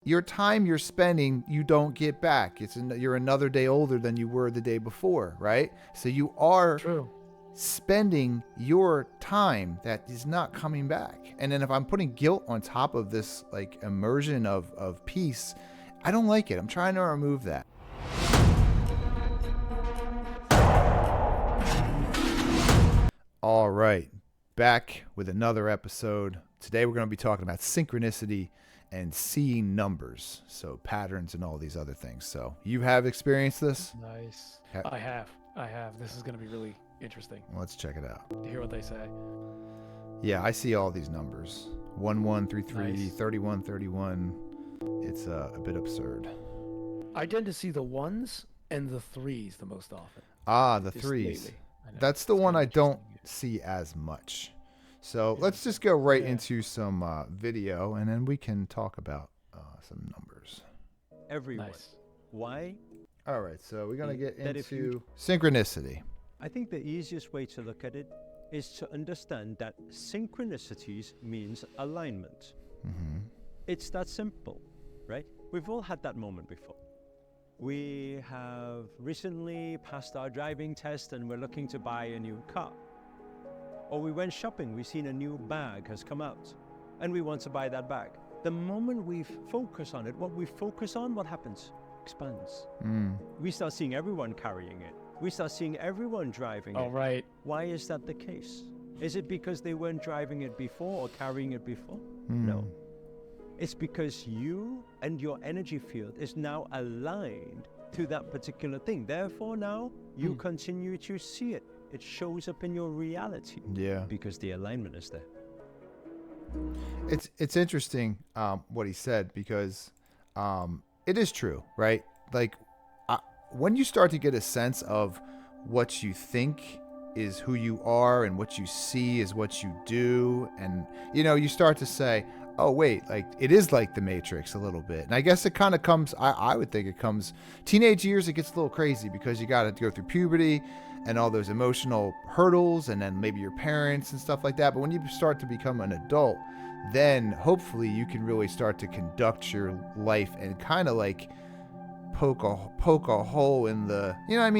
your time you're spending, you don't get back. You're another day older than you were the day before, right? So you are True. spending your time that is not coming back. And then if I'm putting guilt on top of this like immersion of peace, I don't like it. I'm trying to remove that. All right, back with another episode. Today we're going to be talking about synchronicity and seeing numbers, so patterns and all these other things. So you have experienced this? Nice. I have. This is going to be really interesting Let's check it out. to hear what they say. Yeah, I see all these numbers. 1133, Nice. 3131. It's a bit absurd. I tend to see the ones and the threes the most often. Ah, the just threes. lately. I know, That's the it's one kinda I don't interesting. see as much. So Yeah. let's just go right Yeah. into some video, and then we can talk about some numbers. Everyone. Nice. Why? All right, so we're going to get That if into synchronicity. I think the easiest way to look at it is to understand that synchronicities means alignment. Mm-hmm. It's that simple, right? We've all had that moment before. We have recently passed our driving test and we're looking to buy a new car. Or we went shopping, we've seen a new bag has come out and we want to buy that bag. The moment we focus on it, what we focus on, what happens? Expands. We start seeing everyone carrying it. We start seeing everyone driving Oh, it. right. Why is that the case? Is it because they weren't driving it before or carrying it before? No. It's because you and your energy field is now aligned to that particular thing. Therefore, now you continue to see it. It shows up in your reality. Yeah. Because the alignment is there. It's interesting what he said, because it is true, right? Like when you start to get a sense of what you think is who you are and what you see is what you do, and you start to say, oh wait, like it is like the Matrix a little bit. And I guess it kind of comes, I would think it comes teenage years. It gets a little crazy because you got to go through puberty and all those emotional hurdles, and then maybe your parents and stuff like that. But when you start to become an adult, then hopefully you can really start to conduct your life and kind of like poke a hole in the,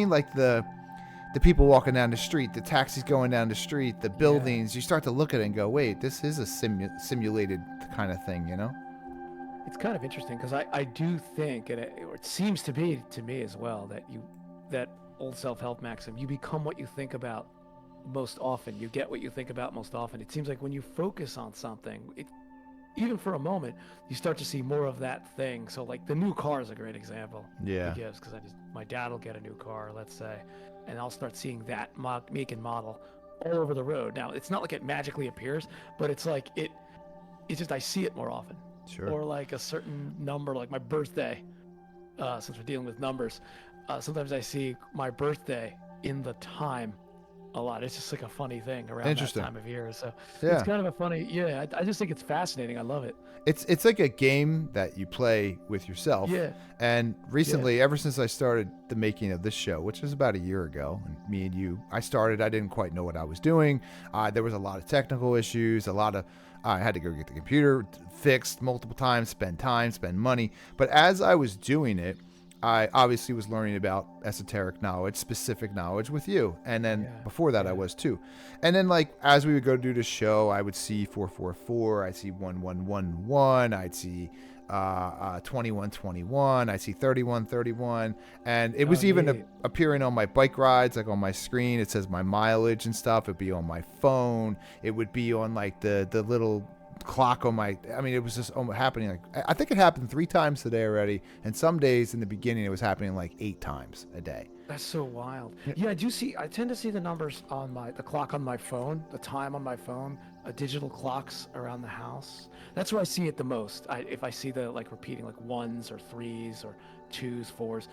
like the people walking down the street, the taxis going down the street, the buildings. You start to look at it and go, wait, this is a simulated kind of thing, It's kind of interesting because I do think, and it seems to be to me as well, that old self-help maxim, you become what you think about most often. You get what you think about most often. It seems like when you focus on something, even for a moment, you start to see more of that thing. So like the new car is a great example. Yeah. He gives, because my dad will get a new car, let's say, and I'll start seeing that make and model all over the road. Now it's not like it magically appears, but it's like it's just I see it more often. Sure. Or like a certain number, like my birthday. Since we're dealing with numbers, sometimes I see my birthday in the time a lot. It's just like a funny thing around that time of year. So it's kind of a funny, I just think it's fascinating. I love it. It's like a game that you play with yourself. Yeah. And recently, ever since I started the making of this show, which was about a year ago, and me and you, I didn't quite know what I was doing. There was a lot of technical issues, I had to go get the computer fixed multiple times, spend time, spend money. But as I was doing it, I obviously was learning about esoteric knowledge, specific knowledge with you. And then before that, I was too. And then like, as we would go do the show, I would see 444, I'd see 1111, I'd see 2121, I'd see 3131. And it was even appearing on my bike rides, like on my screen. It says my mileage and stuff. It'd be on my phone. It would be on like the little clock on it was just happening. Like I think it happened 3 times today already, and some days in the beginning it was happening like 8 times a day. That's so wild. Yeah, I tend to see the numbers on the clock on my phone, the time on my phone, digital clocks around the house. That's where I see it the most. If I see the like repeating like 1s or 3s or 2s, 4s,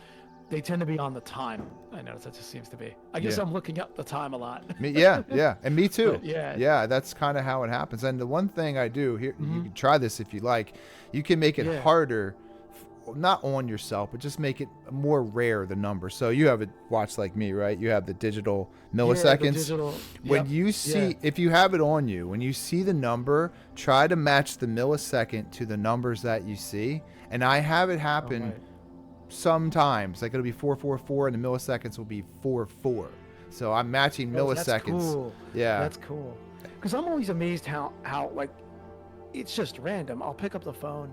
they tend to be on the time. I notice that just seems to be. I guess I'm looking up the time a lot. Yeah, and me too. But yeah, that's kind of how it happens. And the one thing I do here, you can try this if you like. You can make it harder, not on yourself, but just make it more rare, the number. So you have a watch like me, right? You have the digital milliseconds. Yeah, the digital, when you see, if you have it on you, when you see the number, try to match the millisecond to the numbers that you see, And I have it happen right. sometimes. Like it'll be 444 and the milliseconds will be 44. So I'm matching Oh, that's milliseconds. cool. Yeah. That's cool. Because I'm always amazed how like it's just random. I'll pick up the phone.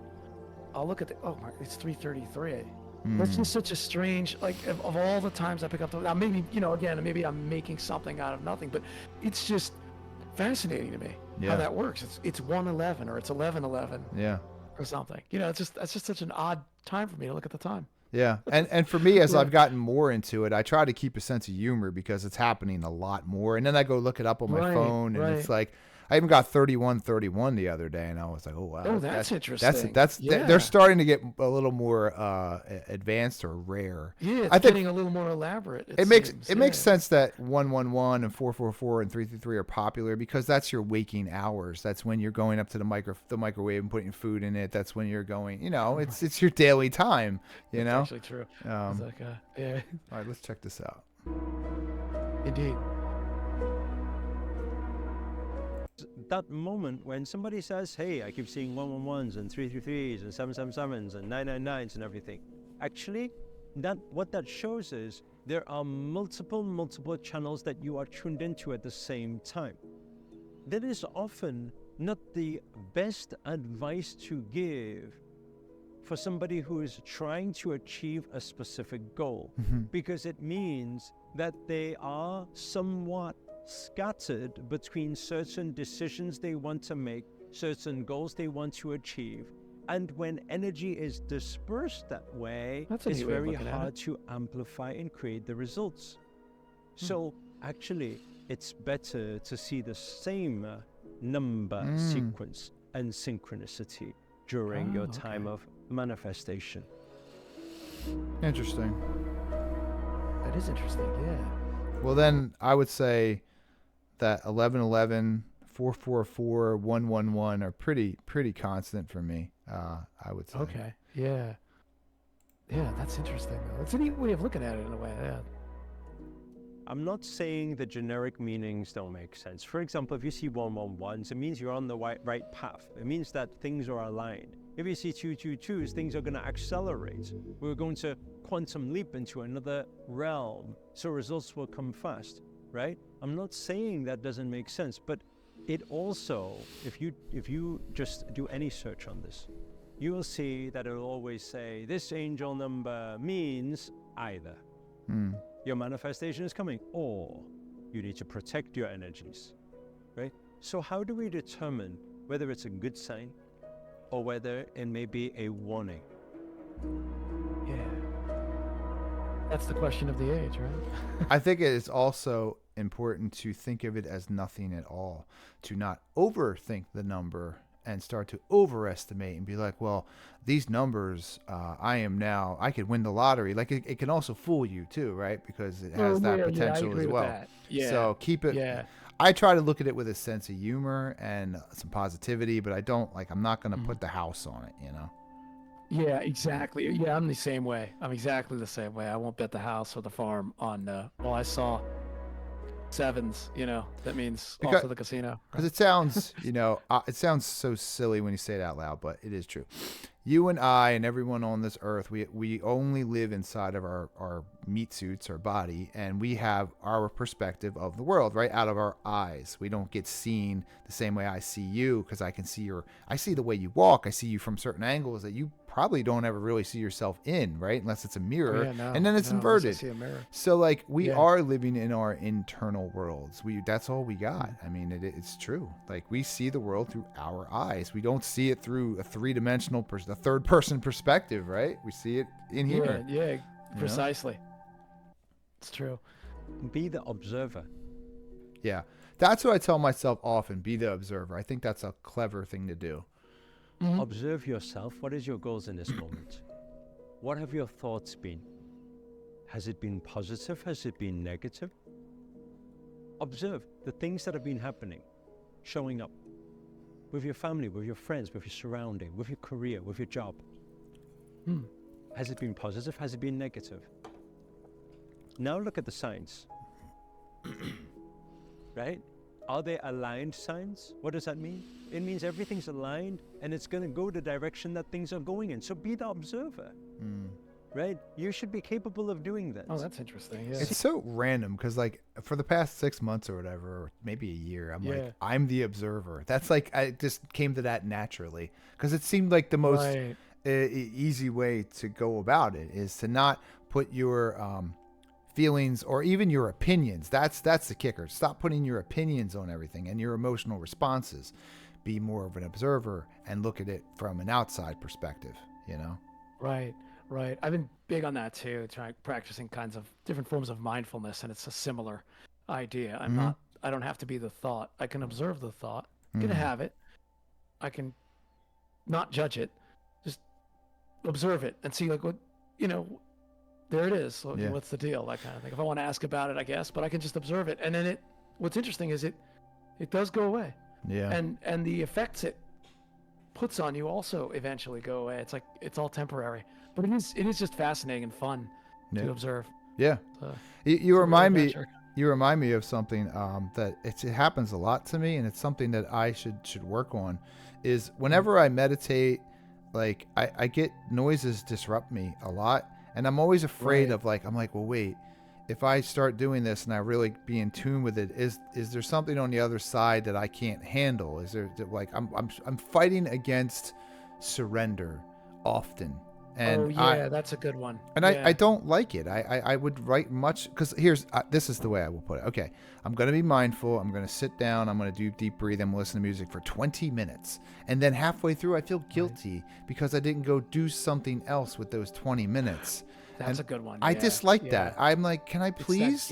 I'll look at the it's 3:33. That's just such a strange, like, of all the times I pick up the, now maybe, again, maybe I'm making something out of nothing, but it's just fascinating to me how that works. It's 1:11 or it's 11:11 Yeah. or something. That's just such an odd time for me to look at the time. Yeah. And for me, as Yeah. I've gotten more into it, I try to keep a sense of humor because it's happening a lot more. And then I go look it up on my phone and it's like, I even got 31:31 the other day, and I was like, "Oh wow, Oh, that's interesting. Yeah. They're starting to get a little more advanced or rare." Yeah, it's I think getting a little more elaborate. it makes sense that 111 and 444 and 333 are popular because that's your waking hours. That's when you're going up to the microwave and putting food in it. That's when you're going. It's your daily time. That's actually true. It's like, yeah. All right, let's check this out. Indeed. That moment when somebody says, hey, I keep seeing 111s and 333s and 777s and 999s and everything. Actually, what that shows is there are multiple channels that you are tuned into at the same time. That is often not the best advice to give for somebody who is trying to achieve a specific goal, because it means that they are somewhat scattered between certain decisions they want to make, certain goals they want to achieve. And when energy is dispersed that way, it's very hard to amplify and create the results. So actually, it's better to see the same number sequence and synchronicity during your time of manifestation. Interesting. That is interesting, yeah. Well, then I would say that 1111, 444, 111 are pretty constant for me. I would say. Okay. Yeah. Yeah, that's interesting though. It's a neat way of looking at it in a way. Yeah. I'm not saying the generic meanings don't make sense. For example, if you see 111s, it means you're on the right path. It means that things are aligned. If you see 222s, things are going to accelerate. We're going to quantum leap into another realm, so results will come fast, right? I'm not saying that doesn't make sense, but it also, if you just do any search on this, you will see that it will always say this angel number means either your manifestation is coming, or you need to protect your energies, right? So how do we determine whether it's a good sign or whether it may be a warning? Yeah. That's the question of the age, right? I think it is also important to think of it as nothing at all, to not overthink the number and start to overestimate and be like, well, these numbers, I could win the lottery. Like it can also fool you too, right? Because it has that potential I agree as with well. that. Yeah. So keep it. Yeah. I try to look at it with a sense of humor and some positivity, but I'm not going to put the house on it, Yeah, exactly. Yeah, I'm the same way. I'm exactly the same way. I won't bet the house or the farm on, I saw sevens, that means off to the casino. Because it sounds, it sounds so silly when you say it out loud, but it is true. You and I and everyone on this earth, we only live inside of our meat suits, our body, and we have our perspective of the world, right? Out of our eyes. We don't get seen the same way I see you, because I can see I see the way you walk. I see you from certain angles that you probably don't ever really see yourself in, right? Unless it's a mirror, and then it's inverted. I see a mirror. So like we are living in our internal worlds. That's all we got. I mean, it's true. Like we see the world through our eyes. We don't see it through a three-dimensional, a third-person perspective, right? We see it in here. Yeah, precisely. It's true. Be the observer. Yeah, that's what I tell myself often. Be the observer. I think that's a clever thing to do. Mm-hmm. Observe yourself. What is your goals in this moment? What have your thoughts been? Has it been positive? Has it been negative? Observe the things that have been happening, showing up with your family, with your friends, with your surrounding, with your career, with your job. Has it been positive? Has it been negative? Now look at the signs. Right? Are they aligned signs? What does that mean? It means everything's aligned and it's going to go the direction that things are going in. So be the observer, right? You should be capable of doing that. Oh, that's interesting. Yeah. It's so random because, like, for the past 6 months or whatever, or maybe a year, I'm like, I'm the observer. That's like, I just came to that naturally because it seemed like the most easy way to go about it is to not put your feelings or even your opinions. That's the kicker. Stop putting your opinions on everything and your emotional responses. Be more of an observer and look at it from an outside perspective, you know? Right. I've been big on that too, practicing kinds of different forms of mindfulness, and it's a similar idea. I don't have to be the thought. I can observe the thought, I can have it. I can not judge it, just observe it and see, like, what, there it is. So what's the deal? That kind of thing. If I want to ask about it, I guess, but I can just observe it. And then what's interesting is it does go away. Yeah. And the effects it puts on you also eventually go away. It's like, it's all temporary. But it is just fascinating and fun to observe. Yeah. You remind me of something that it happens a lot to me, and it's something that I should work on. Is whenever I meditate, like I get noises disrupt me a lot, and I'm always afraid of, like, I'm like, well, wait, if I start doing this and I really be in tune with it, is there something on the other side that I can't handle? Is there, like, I'm fighting against surrender often. And that's a good one. And I don't like it. I would write much, because this is the way I will put it. Okay, I'm going to be mindful. I'm going to sit down. I'm going to do deep breathing. I'm going to listen to music for 20 minutes. And then halfway through, I feel guilty because I didn't go do something else with those 20 minutes. That's a good one. I dislike that. I'm like, can I please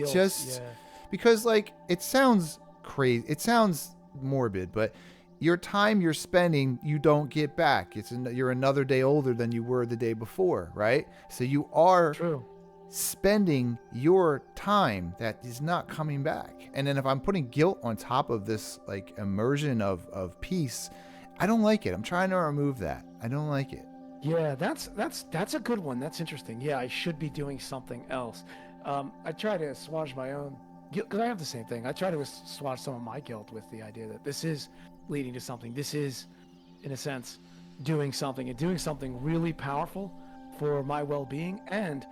because, like, it sounds crazy. It sounds morbid, but your time you're spending, you don't get back. You're another day older than you were the day before, right? So you are spending your time that is not coming back. And then if I'm putting guilt on top of this, like, immersion of peace, I don't like it. I'm trying to remove that. I don't like it. Yeah, that's a good one. That's interesting. Yeah, I should be doing something else. I try to assuage my own guilt, because I have the same thing. I try to assuage some of my guilt with the idea that this is leading to something. This is, in a sense, doing something, and doing something really powerful for my well-being, and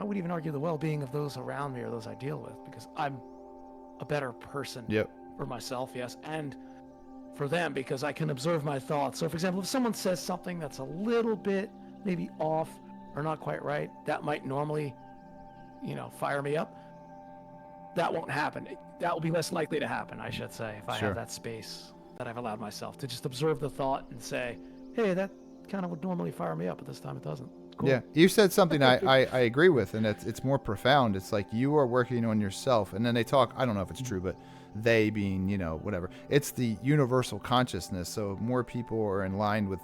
I would even argue the well-being of those around me or those I deal with, because I'm a better person for myself, yes, and for them, because I can observe my thoughts. So, for example, if someone says something that's a little bit maybe off or not quite right, that might normally, fire me up. That won't happen. That will be less likely to happen, I should say, if I have that space that I've allowed myself to just observe the thought and say, hey, that kind of would normally fire me up, but this time it doesn't. Cool. Yeah, you said something I agree with, and it's more profound. It's like you are working on yourself, and then they talk, I don't know if it's true, but they being, whatever. It's the universal consciousness, so more people are in line with,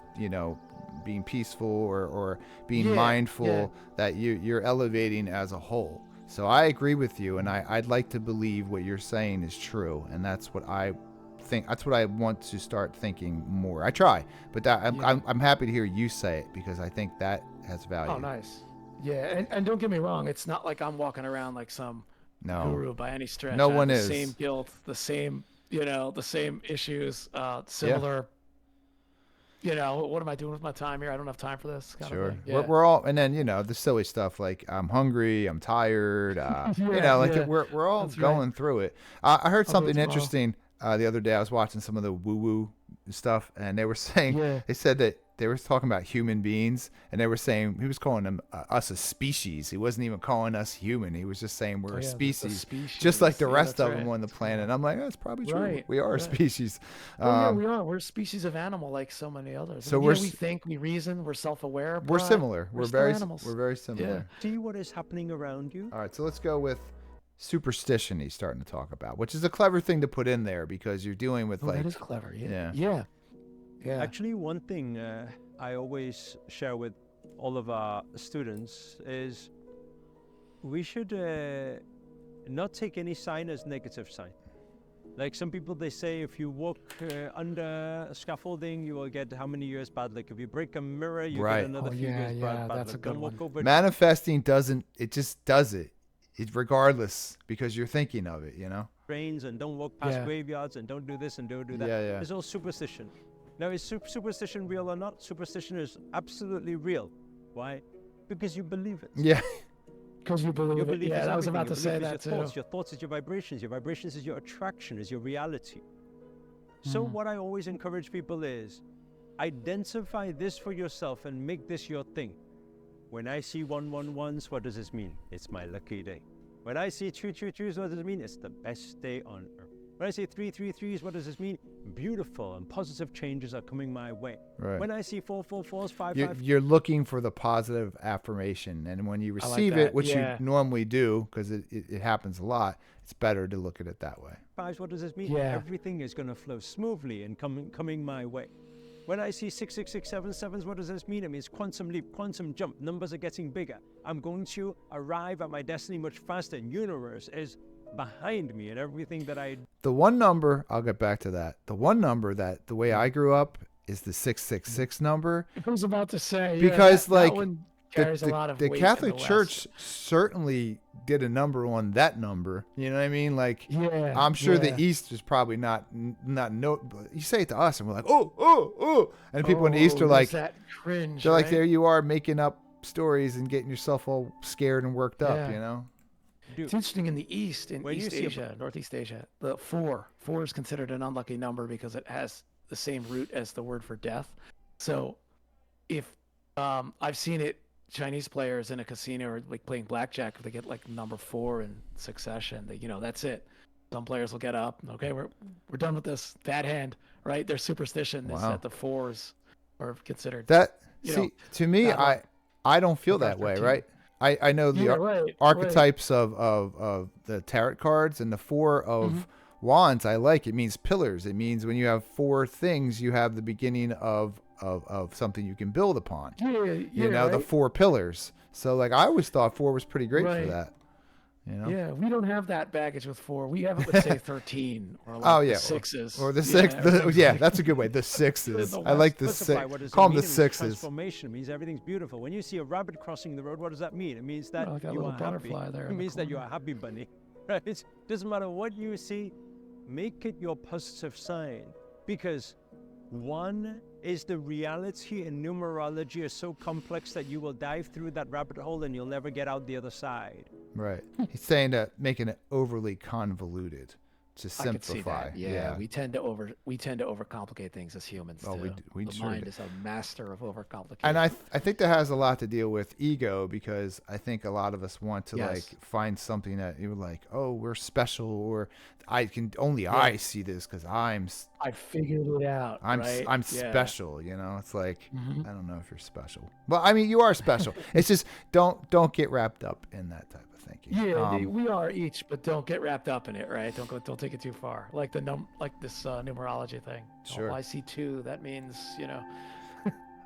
being peaceful or being mindful, that you're elevating as a whole. So I agree with you, and I'd like to believe what you're saying is true, and that's what I think. That's what I want to start thinking more. I try, but I'm happy to hear you say it, because I think that has value. Oh, nice. Yeah, and don't get me wrong, it's not like I'm walking around like some guru by any stretch. No one is. The same guilt, the same, the same issues, similar. What am I doing with my time here? I don't have time for this. Kind of thing. Yeah. We're all, and then the silly stuff like I'm hungry, I'm tired. We're all going through it. I heard something interesting the other day. I was watching some of the woo-woo stuff, and they were saying they said that they were talking about human beings, and they were saying he was calling them us a species. He wasn't even calling us human. He was just saying we're a species, just like the rest of them on the planet. And I'm like, that's probably true. Right. We are a species. We are. We're a species of animal, like so many others. So we think, we reason, we're self-aware. We're similar. We're very similar. Yeah. See what is happening around you. All right, so let's go with superstition. He's starting to talk about, which is a clever thing to put in there, because you're dealing with that is clever. Yeah. Actually, one thing I always share with all of our students is we should not take any sign as negative sign. Like some people, they say if you walk under scaffolding, you will get how many years bad luck. If you break a mirror, you get another few years bad luck. That's a good one. Manifesting it just does it. It's regardless, because you're thinking of it, Trains, and don't walk past graveyards, and don't do this and don't do that. It's all superstition. Now, is superstition real or not? Superstition is absolutely real. Why? Because you believe it. Yeah. Because you believe Your it. belief Yeah, is I was everything. about Your to say belief is that your too. thoughts. Your thoughts is your vibrations. Your vibrations is your attraction, is your reality. So what I always encourage people is identify this for yourself and make this your thing. When I see 111s, what does this mean? It's my lucky day. When I see 222s, what does it mean? It's the best day on earth. When I say 333s, what does this mean? Beautiful and positive changes are coming my way. Right. When I see 444s, 55, You're looking for the positive affirmation, and when you I like receive that. it, which Yeah. you normally do, because it happens a lot, it's better to look at it that way. what does this mean? Yeah. Everything is going to flow smoothly and coming my way. When I see 66677s, what does this mean? It means quantum leap, quantum jump. Numbers are getting bigger. I'm going to arrive at my destiny much faster. Universe is behind me and everything that I... The one number, I'll get back to that. The one number that the way I grew up is the 666 number, I was about to say, because that like one carries a lot of the weight Catholic in the Church West. certainly did a number on that number. You know what I mean? Like, Yeah, I'm sure yeah. the East is probably not but you say it to us and we're like, oh, and people in the East are there's like, that cringe, they're like, right? there you are making up stories and getting yourself all scared and worked up, Yeah. you know? do. It's interesting in the East, in When you East see a- Asia, Northeast Asia, the four is considered an unlucky number because it has the same root as the word for death. So if I've seen it, Chinese players in a casino or like playing blackjack, if they get like number 4 in succession, they, that's it. Some players will get up. Okay, we're done with this bad hand, right? Their superstition is Wow. that the 4s are considered. That, You see, know, to me, bad luck. I don't feel Number that way, 13. right? I know the Yeah, right. archetypes of the tarot cards, and the 4 of wands I like. It means pillars. It means when you have 4 things, you have the beginning of something you can build upon. Yeah, You know, the right? 4 pillars. So like I always thought 4 was pretty great for Right. that. You know? Yeah, we don't have that baggage with 4. We have it with say 13 or like Oh, the yeah, 6s. Or the 6. Yeah, that's a good way. The 6s. The I like the Specify 6. what does it Call them mean. the It means 6s. Transformation means everything's beautiful. When you see a rabbit crossing the road, what does that mean? It means that like that you little are happy. butterfly there It in the means that you corner. are happy, bunny. Right? It doesn't matter what you see, make it your positive sign, because 1 is the reality, and numerology is so complex that you will dive through that rabbit hole and you'll never get out the other side. Right. He's saying that making it overly convoluted to I could see simplify. that. Yeah, we tend to overcomplicate things as humans. Oh, we too. do- we the sure mind do. is a master of overcomplication. And I think that has a lot to deal with ego, because I think a lot of us want to Yes. like find something that you're like, oh, we're special, or I see this because I figured it out. I'm right? I'm Yeah. special, you know. It's like Mhm. I don't know if you're special. Well, I mean, you are special. It's just don't get wrapped up in that type of thinking. Yeah, we are each, but don't get wrapped up in it, right? Don't take it too far. Like like this numerology thing. Sure. Oh, I see 2. That means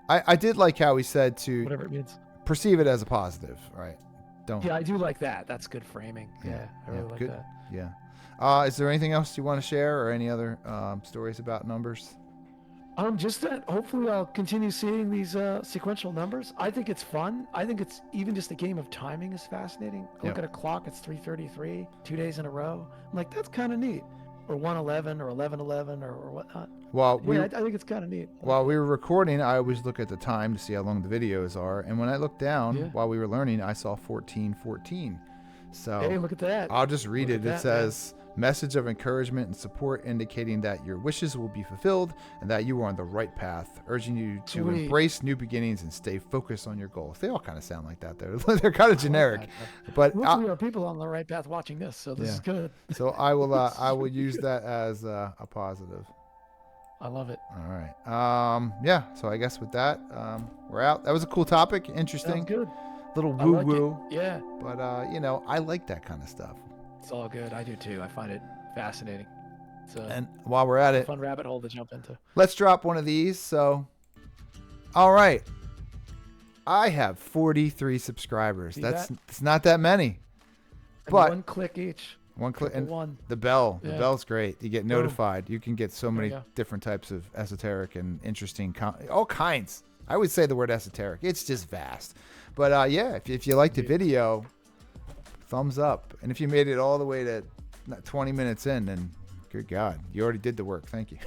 I did like how he said to whatever it means. perceive it as a positive, right? Don't. Yeah, I do like that. That's good framing. Yeah, I really like good. that. Yeah. Is there anything else you want to share, or any other stories about numbers? Just that hopefully I'll continue seeing these sequential numbers. I think it's fun. I think it's even just a game of timing is fascinating. I look Yep. at a clock, it's 3:33, 2 days in a row. I'm like, that's kind of neat. Or 1:11 or 11:11 or whatnot. Well, Yeah, I think it's kind of neat. while we were recording, I always look at the time to see how long the videos are, and when I looked down Yeah. while we were learning, I saw 14:14. So Hey, look at that. I'll just read Look it. at It that, says, message of encouragement and support indicating that your wishes will be fulfilled and that you are on the right path, urging you to Sweet. embrace new beginnings and stay focused on your goals. They all kind of sound like that. They're kind of generic, that. but Hopefully there are people on the right path watching this, so this is good. so I will use that as a positive. I love it. All right. Yeah. So I guess with that, we're out. That was a cool topic. Interesting. Sounds good. Little I woo like woo. it. Yeah, But I like that kind of stuff. it's all good. I do too. I find it fascinating. It's a And while we're at it, fun rabbit hole to jump into. let's drop one of these. So, all right. I have 43 subscribers. See That's that? it's not that many. And But 1 click each. one click and One. the bell. The Yeah. bell's great. You get Boom. notified. You can get so There many you go. different types of esoteric and interesting all kinds. I would say the word esoteric. It's just vast. But yeah, if you liked the video, thumbs up. And if you made it all the way to 20 minutes in, then good God, you already did the work. Thank you.